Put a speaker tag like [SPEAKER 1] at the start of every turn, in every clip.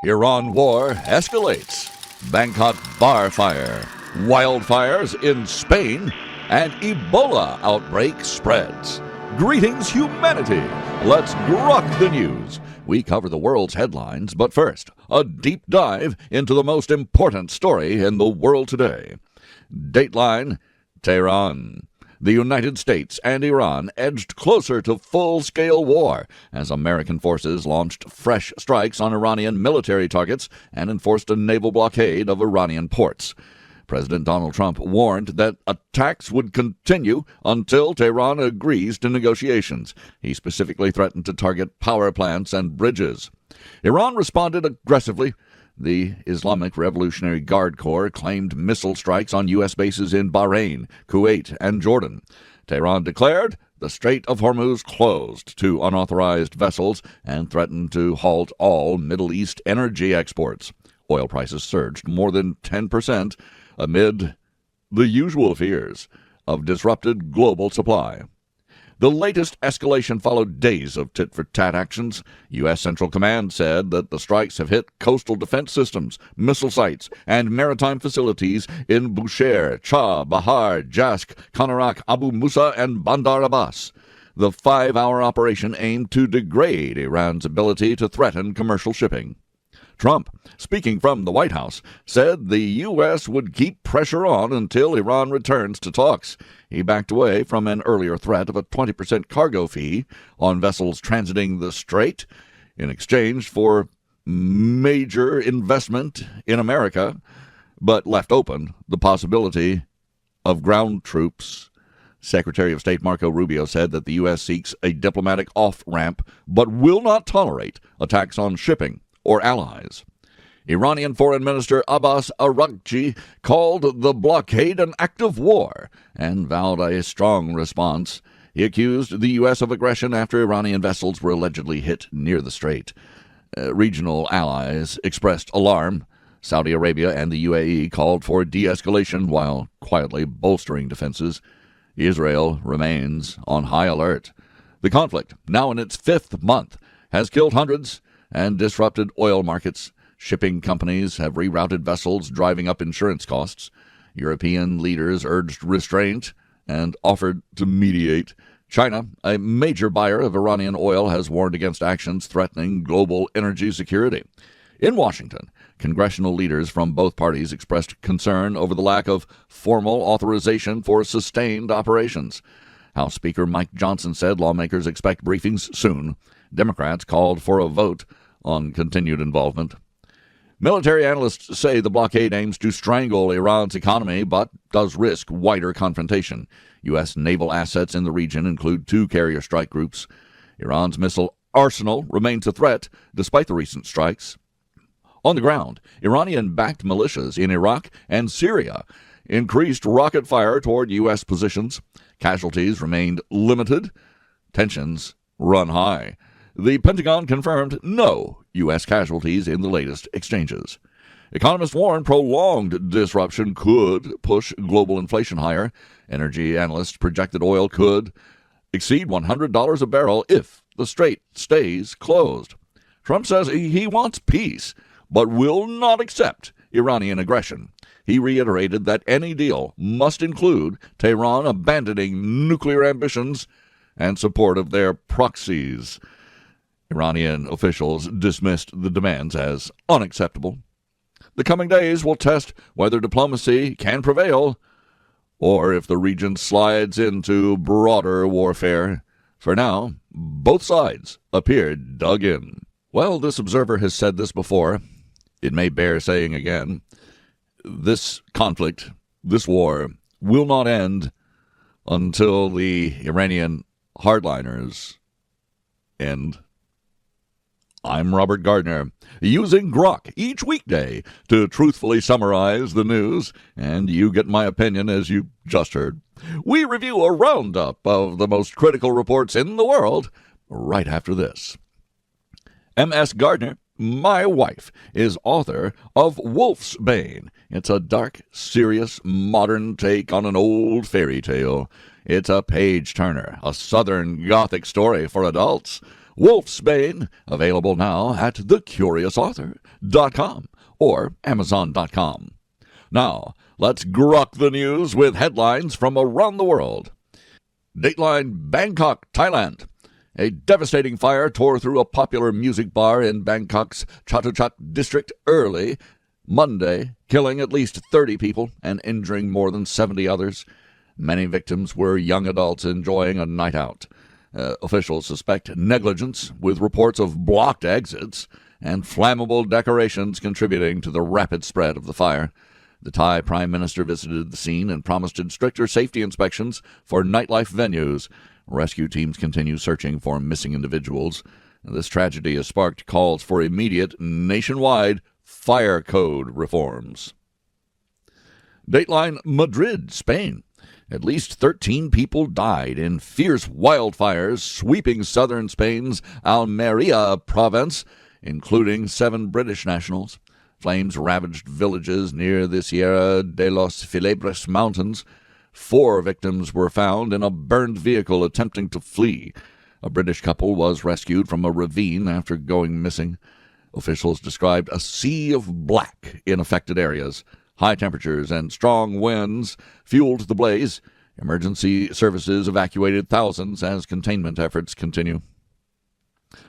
[SPEAKER 1] Iran war escalates. Bangkok bar fire. Wildfires in Spain. And Ebola outbreak spreads. Greetings, humanity. Let's grok the news. We cover the world's headlines, but first, a deep dive into the most important story in the world today. Dateline, Tehran. The United States and Iran edged closer to full-scale war as American forces launched fresh strikes on Iranian military targets and enforced a naval blockade of Iranian ports. President Donald Trump warned that attacks would continue until Tehran agrees to negotiations. He specifically threatened to target power plants and bridges. Iran responded aggressively. The Islamic Revolutionary Guard Corps claimed missile strikes on U.S. bases in Bahrain, Kuwait, and Jordan. Tehran declared the Strait of Hormuz closed to unauthorized vessels and threatened to halt all Middle East energy exports. Oil prices surged more than 10% amid the usual fears of disrupted global supply. The latest escalation followed days of tit-for-tat actions. U.S. Central Command said that the strikes have hit coastal defense systems, missile sites, and maritime facilities in Bushehr, Cha, Bahar, Jask, Kanarak, Abu Musa, and Bandar Abbas. The 5-hour operation aimed to degrade Iran's ability to threaten commercial shipping. Trump, speaking from the White House, said the U.S. would keep pressure on until Iran returns to talks. He backed away from an earlier threat of a 20% cargo fee on vessels transiting the strait in exchange for major investment in America, but left open the possibility of ground troops. Secretary of State Marco Rubio said that the U.S. seeks a diplomatic off-ramp, but will not tolerate attacks on shipping or allies. Iranian Foreign Minister Abbas Araghchi called the blockade an act of war and vowed a strong response. He accused the U.S. of aggression after Iranian vessels were allegedly hit near the strait. Regional allies expressed alarm. Saudi Arabia and the UAE called for de-escalation while quietly bolstering defenses. Israel remains on high alert. The conflict, now in its 5th month, has killed hundreds and disrupted oil markets. Shipping companies have rerouted vessels, driving up insurance costs. European leaders urged restraint and offered to mediate. China, a major buyer of Iranian oil, has warned against actions threatening global energy security. In Washington, congressional leaders from both parties expressed concern over the lack of formal authorization for sustained operations. House Speaker Mike Johnson said lawmakers expect briefings soon. Democrats called for a vote on continued involvement. Military analysts say the blockade aims to strangle Iran's economy, but does risk wider confrontation. U.S. naval assets in the region include 2 carrier strike groups. Iran's missile arsenal remains a threat, despite the recent strikes. On the ground, Iranian-backed militias in Iraq and Syria increased rocket fire toward U.S. positions. Casualties remained limited. Tensions run high. The Pentagon confirmed no U.S. casualties in the latest exchanges. Economists warn prolonged disruption could push global inflation higher. Energy analysts project that oil could exceed $100 a barrel if the strait stays closed. Trump says he wants peace, but will not accept Iranian aggression. He reiterated that any deal must include Tehran abandoning nuclear ambitions and support of their proxies. Iranian officials dismissed the demands as unacceptable. The coming days will test whether diplomacy can prevail or if the region slides into broader warfare. For now, both sides appear dug in. Well, this observer has said this before. It may bear saying again. This conflict, this war, will not end until the Iranian hardliners end. I'm Robert Gardner, using GROK each weekday to truthfully summarize the news, and you get my opinion as you just heard. We review a roundup of the most critical reports in the world right after this. M.S. Gardner, my wife, is author of Wolf's Bane. It's a dark, serious, modern take on an old fairy tale. It's a page-turner, a Southern Gothic story for adults. Wolfsbane, available now at thecuriousauthor.com or amazon.com. Now, let's grok the news with headlines from around the world. Dateline Bangkok, Thailand. A devastating fire tore through a popular music bar in Bangkok's Chatuchak district early Monday, killing at least 30 people and injuring more than 70 others. Many victims were young adults enjoying a night out. Officials suspect negligence, with reports of blocked exits and flammable decorations contributing to the rapid spread of the fire. The Thai Prime Minister visited the scene and promised stricter safety inspections for nightlife venues. Rescue teams continue searching for missing individuals. This tragedy has sparked calls for immediate nationwide fire code reforms. Dateline Madrid, Spain. At least 13 people died in fierce wildfires sweeping southern Spain's Almeria province, including 7 British nationals. Flames ravaged villages near the Sierra de los Filebres mountains. 4 victims were found in a burned vehicle attempting to flee. A British couple was rescued from a ravine after going missing. Officials described a sea of black in affected areas. High temperatures and strong winds fueled the blaze. Emergency services evacuated thousands as containment efforts continue.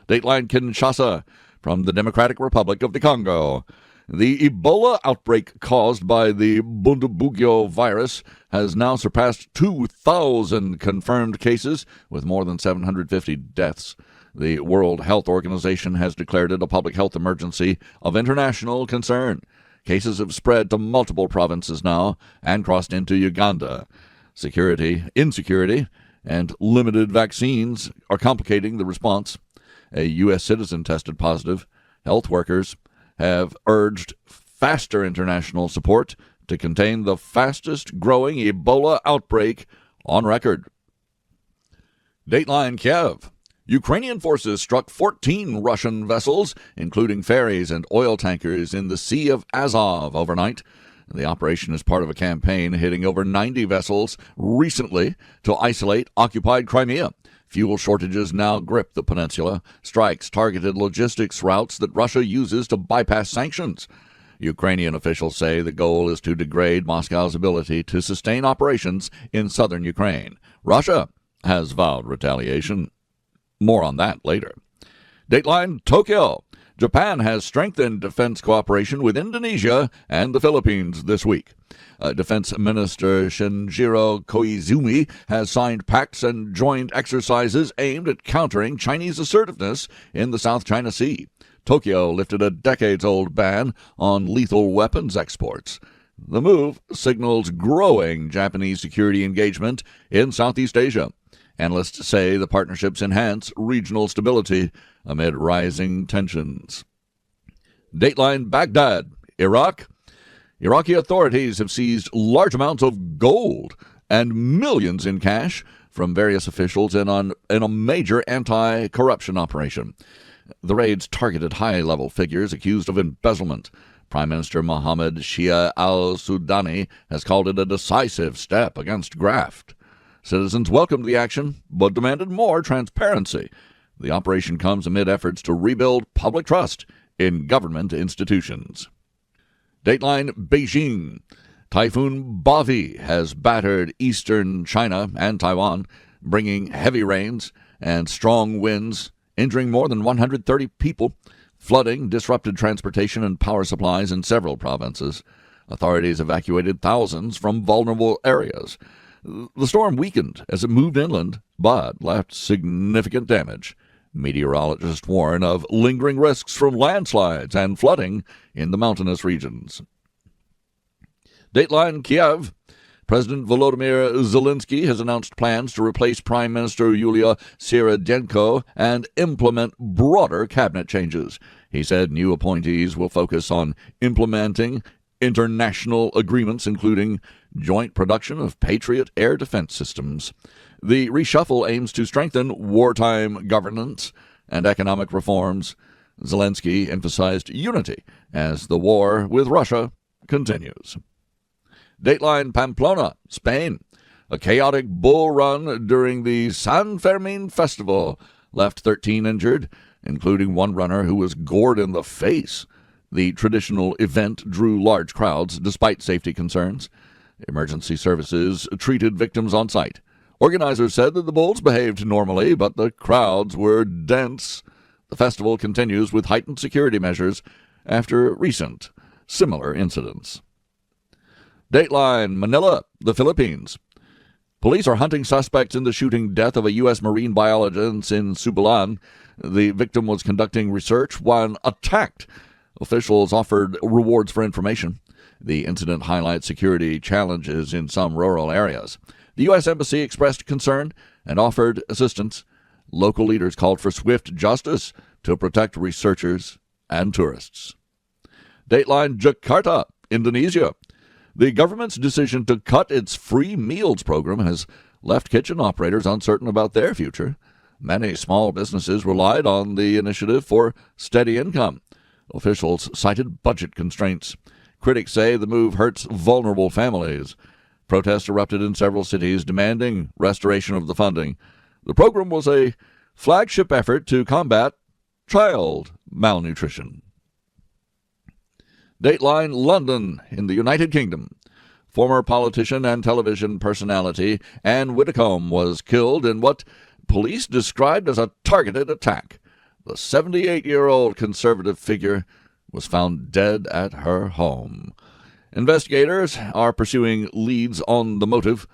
[SPEAKER 1] Dateline Kinshasa from the Democratic Republic of the Congo. The Ebola outbreak caused by the Bundibugyo virus has now surpassed 2,000 confirmed cases, with more than 750 deaths. The World Health Organization has declared it a public health emergency of international concern. Cases have spread to multiple provinces now and crossed into Uganda. Insecurity, and limited vaccines are complicating the response. A U.S. citizen tested positive. Health workers have urged faster international support to contain the fastest-growing Ebola outbreak on record. Dateline Kiev. Ukrainian forces struck 14 Russian vessels, including ferries and oil tankers, in the Sea of Azov overnight. The operation is part of a campaign hitting over 90 vessels recently to isolate occupied Crimea. Fuel shortages now grip the peninsula. Strikes targeted logistics routes that Russia uses to bypass sanctions. Ukrainian officials say the goal is to degrade Moscow's ability to sustain operations in southern Ukraine. Russia has vowed retaliation. More on that later. Dateline Tokyo. Japan has strengthened defense cooperation with Indonesia and the Philippines this week. Defense Minister Shinjiro Koizumi has signed pacts and joint exercises aimed at countering Chinese assertiveness in the South China Sea. Tokyo lifted a decades-old ban on lethal weapons exports. The move signals growing Japanese security engagement in Southeast Asia. Analysts say the partnerships enhance regional stability amid rising tensions. Dateline Baghdad, Iraq. Iraqi authorities have seized large amounts of gold and millions in cash from various officials in a major anti-corruption operation. The raids targeted high-level figures accused of embezzlement. Prime Minister Mohammed Shia al-Sudani has called it a decisive step against graft. Citizens welcomed the action, but demanded more transparency. The operation comes amid efforts to rebuild public trust in government institutions. Dateline Beijing. Typhoon Bavi has battered eastern China and Taiwan, bringing heavy rains and strong winds, injuring more than 130 people. Flooding disrupted transportation and power supplies in several provinces. Authorities evacuated thousands from vulnerable areas. The storm weakened as it moved inland, but left significant damage. Meteorologists warn of lingering risks from landslides and flooding in the mountainous regions. Dateline Kiev. President Volodymyr Zelenskyy has announced plans to replace Prime Minister Yulia Syrydenko and implement broader cabinet changes. He said new appointees will focus on implementing international agreements, including joint production of Patriot air defense systems. The reshuffle aims to strengthen wartime governance and economic reforms. Zelenskyy emphasized unity as the war with Russia continues. Dateline Pamplona, Spain. A chaotic bull run during the San Fermin Festival left 13 injured, including one runner who was gored in the face. The traditional event drew large crowds despite safety concerns. Emergency services treated victims on site. Organizers said that the bulls behaved normally, but the crowds were dense. The festival continues with heightened security measures after recent similar incidents. Dateline, Manila, the Philippines. Police are hunting suspects in the shooting death of a U.S. marine biologist in Subulan. The victim was conducting research when attacked. Officials offered rewards for information. The incident highlights security challenges in some rural areas. The U.S. Embassy expressed concern and offered assistance. Local leaders called for swift justice to protect researchers and tourists. Dateline, Jakarta, Indonesia. The government's decision to cut its free meals program has left kitchen operators uncertain about their future. Many small businesses relied on the initiative for steady income. Officials cited budget constraints. Critics say the move hurts vulnerable families. Protests erupted in several cities demanding restoration of the funding. The program was a flagship effort to combat child malnutrition. Dateline, London, in the United Kingdom. Former politician and television personality Anne Widdecombe was killed in what police described as a targeted attack. The 78-year-old conservative figure was found dead at her home. Investigators are pursuing leads on the motive.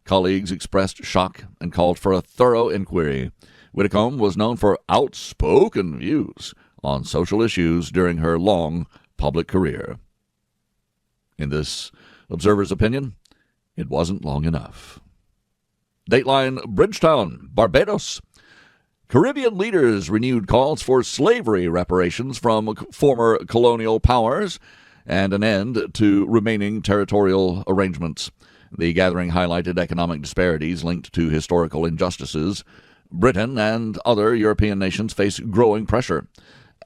[SPEAKER 1] Colleagues expressed shock and called for a thorough inquiry. Widdecombe was known for outspoken views on social issues during her long public career. In this observer's opinion, it wasn't long enough. Dateline, Bridgetown, Barbados. Caribbean leaders renewed calls for slavery reparations from former colonial powers and an end to remaining territorial arrangements. The gathering highlighted economic disparities linked to historical injustices. Britain and other European nations face growing pressure.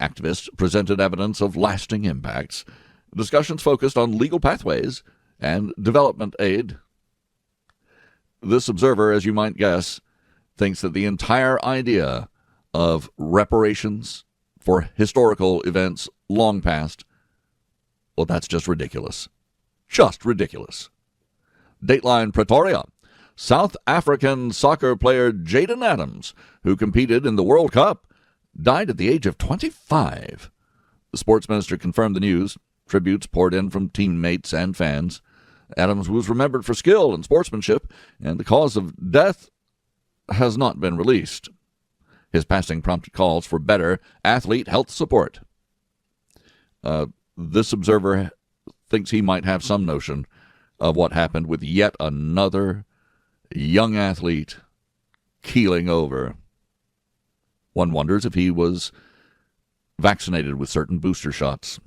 [SPEAKER 1] Activists presented evidence of lasting impacts. Discussions focused on legal pathways and development aid. This observer, as you might guess, thinks that the entire idea of reparations for historical events long past, well, that's just ridiculous. Just ridiculous. Dateline, Pretoria. South African soccer player Jaden Adams, who competed in the World Cup, died at the age of 25. The sports minister confirmed the news. Tributes poured in from teammates and fans. Adams was remembered for skill and sportsmanship, and the cause of death has not been released. His passing prompted calls for better athlete health support. This observer thinks he might have some notion of what happened with yet another young athlete keeling over. One wonders if he was vaccinated with certain booster shots.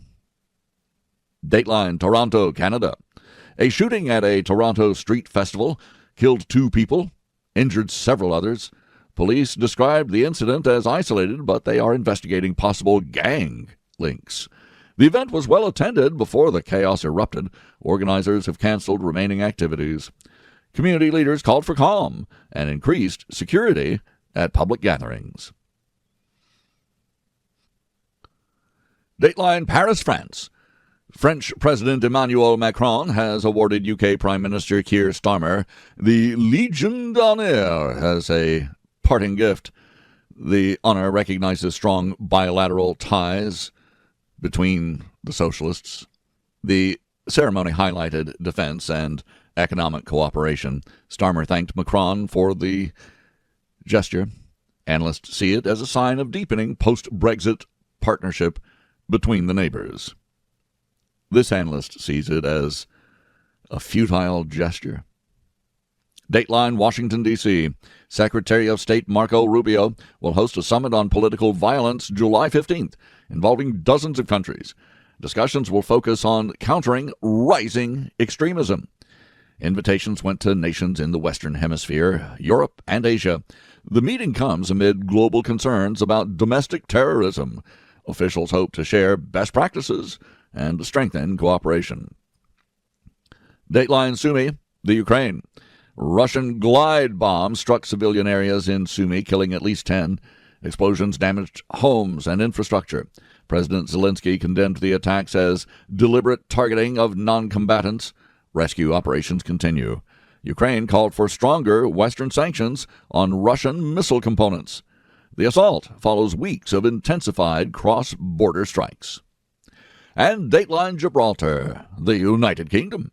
[SPEAKER 1] Dateline, Toronto, Canada. A shooting at a Toronto street festival killed 2 people, injured several others. Police described the incident as isolated, but they are investigating possible gang links. The event was well attended before the chaos erupted. Organizers have canceled remaining activities. Community leaders called for calm and increased security at public gatherings. Dateline, Paris, France. French President Emmanuel Macron has awarded UK Prime Minister Keir Starmer the Légion d'honneur as a parting gift. The honor recognizes strong bilateral ties between the socialists. The ceremony highlighted defense and economic cooperation. Starmer thanked Macron for the gesture. Analysts see it as a sign of deepening post-Brexit partnership between the neighbors. This analyst sees it as a futile gesture. Dateline, Washington, D.C. Secretary of State Marco Rubio will host a summit on political violence July 15th, involving dozens of countries. Discussions will focus on countering rising extremism. Invitations went to nations in the Western Hemisphere, Europe, and Asia. The meeting comes amid global concerns about domestic terrorism. Officials hope to share best practices and strengthen cooperation. Dateline, Sumy, the Ukraine. Russian glide bombs struck civilian areas in Sumy, killing at least 10. Explosions damaged homes and infrastructure. President Zelenskyy condemned the attacks as deliberate targeting of non-combatants. Rescue operations continue. Ukraine called for stronger Western sanctions on Russian missile components. The assault follows weeks of intensified cross-border strikes. And Dateline Gibraltar, the United Kingdom.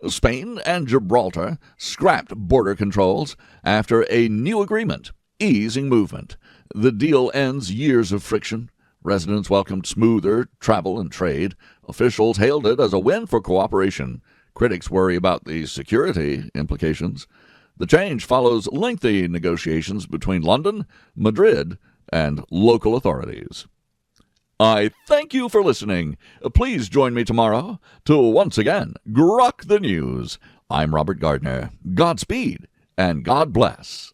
[SPEAKER 1] Spain and Gibraltar scrapped border controls after a new agreement, easing movement. The deal ends years of friction. Residents welcomed smoother travel and trade. Officials hailed it as a win for cooperation. Critics worry about the security implications. The change follows lengthy negotiations between London, Madrid, and local authorities. I thank you for listening. Please join me tomorrow to once again grok the news. I'm Robert Gardner. Godspeed and God bless.